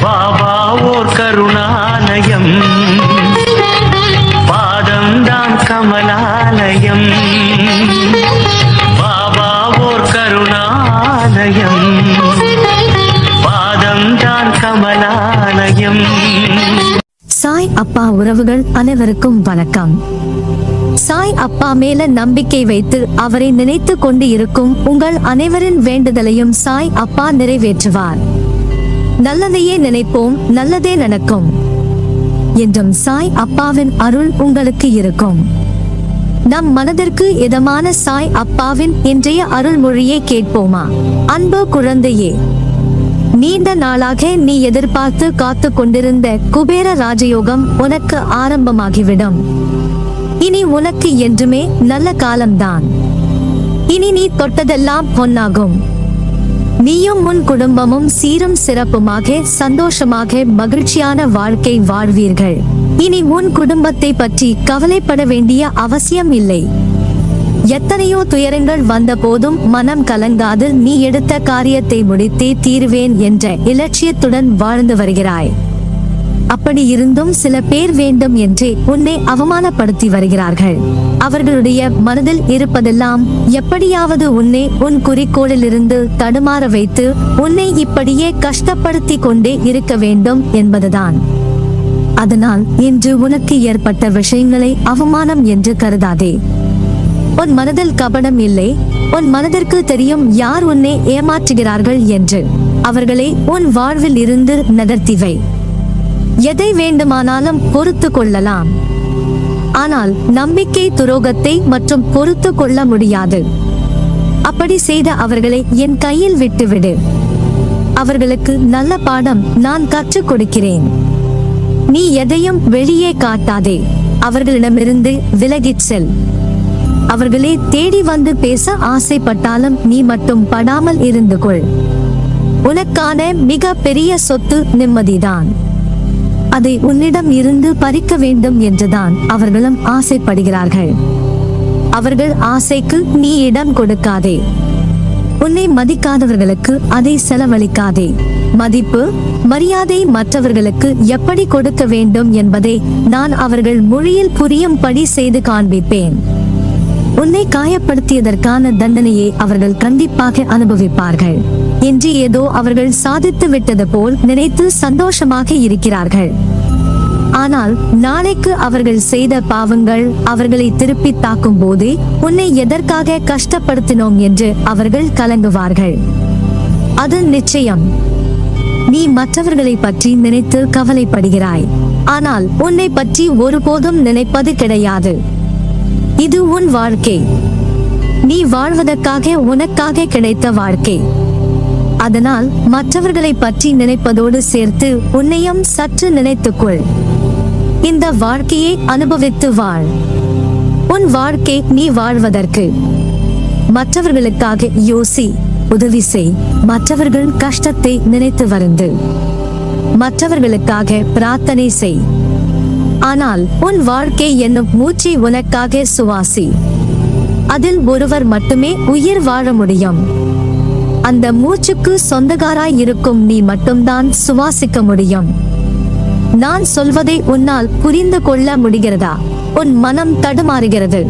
பாபா ஓர் கருணாலயம், பாதம்தான் கமலாலயம். பாபா ஓர் கருணாலயம், பாதம்தான் கமலாலயம். சாய் அப்பா உறவுகள் அனைவருக்கும் வணக்கம். சாய் அப்பா மேல நம்பிக்கை வைத்து அவரை நினைத்து கொண்டு இருக்கும் உங்கள் அனைவரின் வேண்டுதலையும் சாய் அப்பா நிறைவேற்றுவார். நல்லதையே நினைப்போம், நல்லதே நடக்கும் என்றும் சாய் அப்பாவின் அருள் உங்களுக்கு இருக்கும். நம் மனதிற்கு இதமான சாய் அப்பாவின் இன்றைய அருள்மொழியை கேட்போமா? அன்பு குழந்தையே, நீண்ட நாளாக நீ எதிர்பார்த்து காத்து கொண்டிருந்த குபேர ராஜயோகம் உனக்கு ஆரம்பமாகிவிடும். இனி உனக்கு என்றுமே நல்ல காலம்தான். இனி நீ தொட்டதெல்லாம் பொன்னாகும். நீயும் உன் குடும்பமும் சீரும் சிறப்புமாக சந்தோஷமாக மகிழ்ச்சியான வாழ்க்கை வாழ்வீர்கள். இனி உன் குடும்பத்தை பற்றி கவலைப்பட வேண்டிய அவசியம் இல்லை. எத்தனையோ துயரங்கள் வந்த போதும் மனம் கலங்காது நீ எடுத்த காரியத்தை முடித்தே தீருவேன் என்ற இலட்சியத்துடன் வாழ்ந்து வருகிறாய். அப்படி இருந்தும் சில பேர் வேண்டும் என்றே உன்னை அவமானப்படுத்தி வருகிறார்கள். அவர்களுடைய மனதில் இருப்பதெல்லாம் எப்படியாவது உன்னை உன் குறிக்கோளிலிருந்து தடுமாற வைத்து உன்னை இப்படியே கஷ்டப்படுத்தி கொண்டே இருக்க வேண்டும் என்பதுதான். அதனால் இன்று உனக்கு ஏற்பட்ட விஷயங்களை அவமானம் என்று கருதாதே. உன் மனதில் கபடம் இல்லை. உன் மனதிற்கு தெரியும் யார் உன்னை ஏமாற்றுகிறார்கள் என்று. அவர்களை உன் வாழ்வில் இருந்து நகர்த்திவை. எதை வேண்டுமானாலும் பொறுத்து கொள்ளலாம். ஆனால் நம்பிக்கை துரோகத்தை மற்றும் பொறுத்து கொள்ள முடியாது. அப்படி செய்த அவர்களை என் கையில் விட்டுவிடு. அவர்களுக்கு நல்ல பாடம் நான் கற்றுக் கொடுக்கிறேன். நீ எதையும் வெளியே காட்டாதே. அவர்களிடமிருந்து விலகிச் செல். அவர்களே தேடி வந்து பேச ஆசைப்பட்டாலும் நீ மட்டும் படாமல் இருந்து கொள். உனக்கான மிக பெரிய சொத்து நிம்மதிதான். அதை உன்னிடம் இருந்து பறிக்க வேண்டும் என்றுதான் அவர்களும் ஆசைப்படுகிறார்கள். அவர்கள் ஆசைக்கு நீ இடம் கொடுக்காதே. உன்னை மதிக்காதவர்களுக்கு அதை செலவழிக்காதே. மதிப்பு மரியாதை மற்றவர்களுக்கு எப்படி கொடுக்க வேண்டும் என்பதை நான் அவர்கள் மொழியில் புரியும்படி செய்து காண்பிப்பேன். உன்னை காயப்படுத்தியதற்கான தண்டனையை அவர்கள் கண்டிப்பாக அனுபவிப்பார்கள். இன்று ஏதோ அவர்கள் சாதித்து விட்டது போல் நினைத்து சந்தோஷமாக இருக்கிறார்கள். ஆனால் நாளைக்கு அவர்கள் செய்த பாவங்கள் அவர்களை திருப்பி தாக்கும் போது உன்னை எதற்காக கஷ்டப்படுத்தினோம் என்று அவர்கள் கலங்குவார்கள். அது நிச்சயம். நீ மற்றவர்களை பற்றி நினைத்து கவலைப்படுகிறாய். ஆனால் உன்னை பற்றி ஒருபோதும் நினைப்பது கிடையாது. இது உன் வாழ்க்கை. நீ வாழ்வதற்காக உனக்காக கிடைத்த வாழ்க்கை. அதனால் மற்றவர்களை பற்றி நினைப்பதோடு சேர்த்து உன்னையும் சற்று நினைத்துக்கொள். இந்த வாழ்க்கையை அனுபவித்து வாழ். உன் வாழ்க்கை நீ வாழ்வதற்கு. மற்றவர்களுக்காக யோசி, உதவி செய். மற்றவர்கள் கஷ்டத்தை நினைத்து வருந்து. மற்றவர்களுக்காக பிரார்த்தனை செய். ஆனால் உன் வாழ்க்கை என்னும் மூச்சை உனக்காக சுவாசி. அதில் ஒருவர் மட்டுமே உயிர் வாழ முடியும். அந்த மூச்சுக்கு சொந்தக்காராய் இருக்கும் நீ மட்டும்தான் சுவாசிக்க முடியும். நான் சொல்வதை உன்னால் புரிந்து கொள்ள முடிகிறதா? உன் மனம் தடுமாறுகிறது.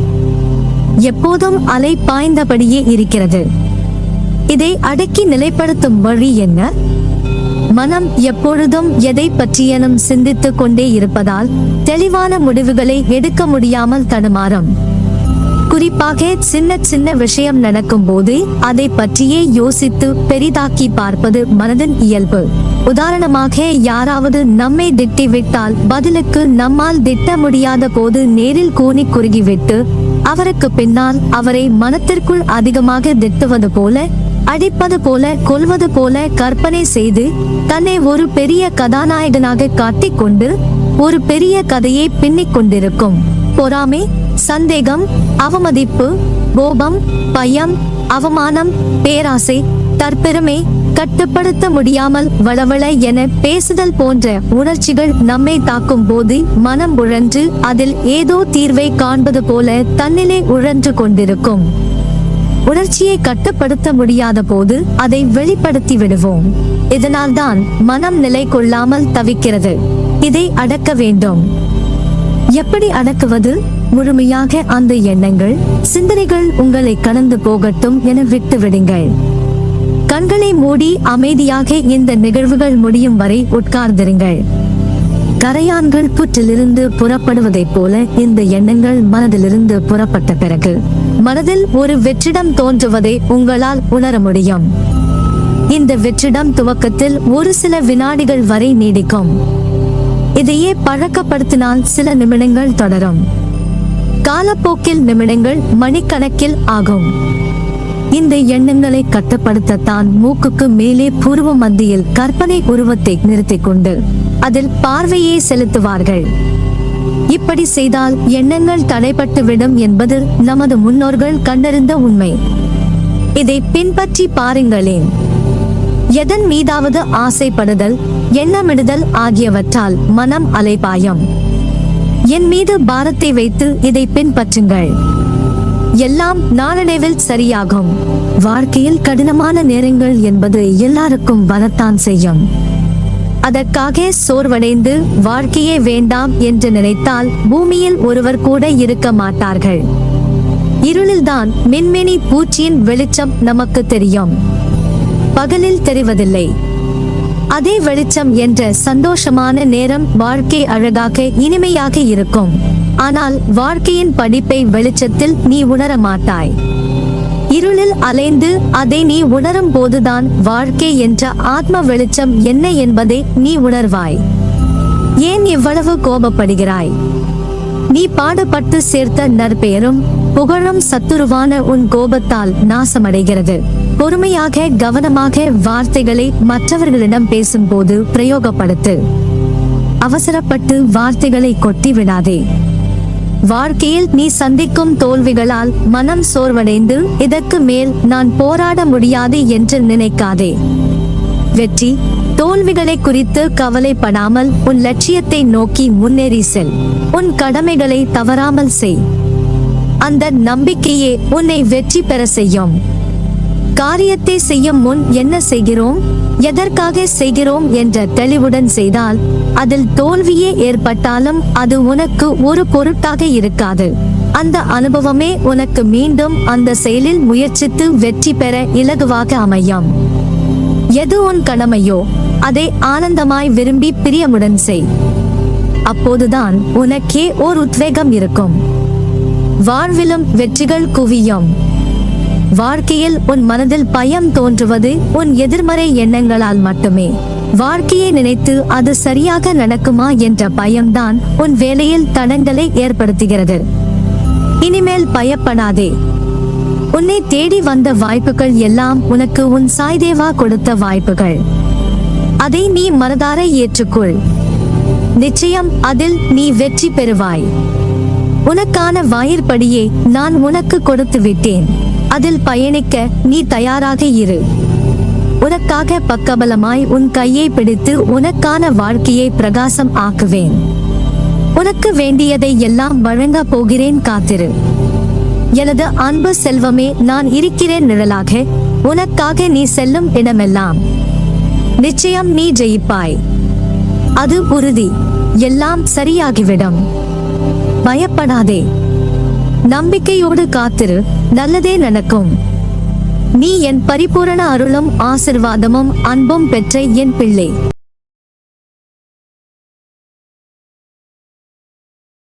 எப்போதும் அலை பாய்ந்தபடியே இருக்கிறது. இதை அடக்கி நிலைப்படுத்தும் வழி என்ன? மனம் எப்பொழுதும் எதை பற்றியனும் சிந்தித்துக் கொண்டே இருப்பதால் தெளிவான முடிவுகளை எடுக்க முடியாமல் தடுமாறும். குறிப்பாக சின்ன சின்ன விஷயம் நடக்கும் போது அதை பற்றியே யோசித்து பெரிதாக்கி பார்ப்பது மனதின் இயல்பு. உதாரணமாக, யாராவது நம்மை திட்டிவிட்டால் பதிலுக்கு நம்மால் திட்ட முடியாத போது நேரில் கூனி குறுகிவிட்டு அவருக்கு பின்னால் அவரை மனத்திற்குள் அதிகமாக திட்டுவது போல, அடிப்பது போல, கொல்வது போல கற்பனை செய்து தன்னை ஒரு பெரிய கதாநாயகனாக காட்டிக்கொண்டு ஒரு பெரிய கதையை பின்னிக் கொண்டிருக்கும். பொறாமை, சந்தேகம், அவமதிப்பு, கோபம், பயம், அவமானம், பேராசை, தற்பெருமை, கட்டுப்படுத்த முடியாமல் வளவள என பேசுதல் போன்ற உணர்ச்சிகள் நம்மை தாக்கும் போது மனம் உழன்று அதில் ஏதோ தீர்வை காண்பது போல தன்னிலே உழன்று கொண்டிருக்கும். உணர்ச்சியை கட்டுப்படுத்த முடியாத போது அதை வெளிப்படுத்தி விடுவோம். இதனால்தான் மனம் நிலை கொள்ளாமல் தவிக்கிறது. இதை அடக்க வேண்டும். எப்படி அடக்குவது? முழுமையாக அந்த எண்ணங்கள், சிந்தனைகள் உங்களை கடந்து போகட்டும் என விட்டு விடுங்கள். கண்களை மூடி அமைதியாக இந்த நிகழ்வுகள் முடியும் வரை உட்கார்ந்திருங்கள். கரையான்கள் புற்றிலிருந்து புறப்படுவதைப் போல இந்த எண்ணங்கள் மனதிலிருந்து புறப்பட்ட பிறகு மனதில் ஒரு வெற்றிடம் தோன்றுவதை உங்களால் உணர முடியும். இந்த வெற்றிடம் துவக்கத்தில் ஒரு சில வினாடிகள் வரை நீடிக்கும். இதையே பழக்கப்படுத்தினால் சில நிமிடங்கள் தொடரும். காலப்போக்கில் நிமிடங்கள் மணிக்கணக்கில் ஆகும். இந்த எண்ணங்களை கட்டுப்படுத்தத்தான் மூக்குக்கு மேலே பூர்வ மத்தியில் கற்பனை உருவத்தை நிறுத்திக் கொண்டு அதில் பார்வையை செலுத்துவார்கள். இப்படி செய்தால் எண்ணங்கள் தடைபட்டுவிடும் என்பது நமது முன்னோர்கள் கண்டறிந்த உண்மை. இதை பின்பற்றி பாருங்களேன். எதன் மீதாவது ஆசைப்படுதல், எண்ணமிடுதல் ஆகியவற்றால் மனம் அலைபாயும். என் மீது பாரத்தை வைத்து இதை பின்பற்றுங்கள். எல்லாம் நாளடைவில் சரியாகும். வாழ்க்கையில் கடினமான நேரங்கள் என்பது எல்லாருக்கும் வரத்தான் செய்யும். அதற்காக சோர்வடைந்து வாழ்க்கையே வேண்டாம் என்று நினைத்தால் பூமியில் ஒருவர் கூட இருக்க மாட்டார்கள். இருளில்தான் மின்மினி பூச்சியின் வெளிச்சம் நமக்கு தெரியும், பகலில் தெரிவதில்லை. அதே வெளிச்சம் என்ற சந்தோஷமான நேரம் வாழ்க்கை அழகாக இனிமையாக இருக்கும். ஆனால் வாழ்க்கையின் படிப்பை வெளிச்சத்தில் நீ உணர மாட்டாய். இருளில் அலைந்து அதை நீ உணரும் போதுதான் வாழ்க்கை என்ற ஆத்ம வெளிச்சம் என்ன என்பதை நீ உணர்வாய். ஏன் இவ்வளவு கோபப்படுகிறாய்? நீ பாடுபட்டு சேர்த்த நற்பெயரும் புகழும் சத்துருவான உன் கோபத்தால் நாசமடைகிறது. பொறுமையாக கவனமாக வார்த்தைகளை மற்றவர்களிடம் பேசும்போது பிரயோகப்படுத்து. அவசரப்பட்டு வார்த்தைகளை கொட்டி விடாதே. வாழ்க்கையில் நீ சந்திக்கும் தோல்விகளால் மனம் சோர்வடைந்து இதற்கு மேல் நான் போராட முடியாது என்று நினைக்காதே. வெற்றி தோல்விகளை குறித்து கவலைப்படாமல் உன் லட்சியத்தை நோக்கி முன்னேறி செல். உன் கடமைகளை தவறாமல் செய். அந்த நம்பிக்கையே உன்னை வெற்றி பெற செய்யும். காரியத்தை செய்யும் முன் என்ன செய்கிறோம், எதற்காக செய்கிறோம் என்ற தெளிவுடன் செய்தால் அதில் தோல்வியே ஏற்பட்டாலும் அது உனக்கு ஒரு பொருட்டாக இருக்காது. அந்த அனுபவமே உனக்கு மீண்டும் அந்த செயலில் முயற்சித்து வெற்றி பெற இலகுவாக அமையும். எது உன் கடமையோ அதை ஆனந்தமாய் விரும்பி பிரியமுடன் செய். அப்போதுதான் உனக்கே ஓர் உத்வேகம் இருக்கும். வாழ்விலும் வெற்றிகள் குவியும். வாழ்க்கையில் உன் மனதில் பயம் தோன்றுவது உன் எதிர்மறை எண்ணங்களால் மட்டுமே. வாழ்க்கையை நினைத்து அது சரியாக நடக்குமா என்ற பயம்தான் உன் வேலையில் தடங்களை ஏற்படுத்துகிறது. இனிமேல் பயப்படாதே. உன்னை தேடி வந்த வாய்ப்புகள் எல்லாம் உனக்கு உன் சாய்தேவா கொடுத்த வாய்ப்புகள். அதை நீ மனதார ஏற்றுக்கொள். நிச்சயம் அதில் நீ வெற்றி பெறுவாய். உனக்கான வாயிற்படியை நான் உனக்கு கொடுத்து விட்டேன். அதில் பயணிக்க நீ தயாராக இரு. உனக்காக பக்கபலமாய் உன் கையை பிடித்து உனக்கான வாழ்க்கையை பிரகாசம் ஆக்குவேன். உனக்கு வேண்டியதை எல்லாம் வழங்க போகிறேன், காத்திரு. எனது அன்பு செல்வமே, நான் இருக்கிறேன் நிழலாக. உனக்காக நீ செல்லும் இடமெல்லாம் நிச்சயம் நீ ஜெயிப்பாய். அது உறுதி. எல்லாம் சரியாகிவிடும். பயப்படாதே. நம்பிக்கையோடு காத்திரு. நல்லதே நடக்கும். நீ என் பரிபூரண அருளும் ஆசிர்வாதமும் அன்பும் பெற்ற என் பிள்ளை.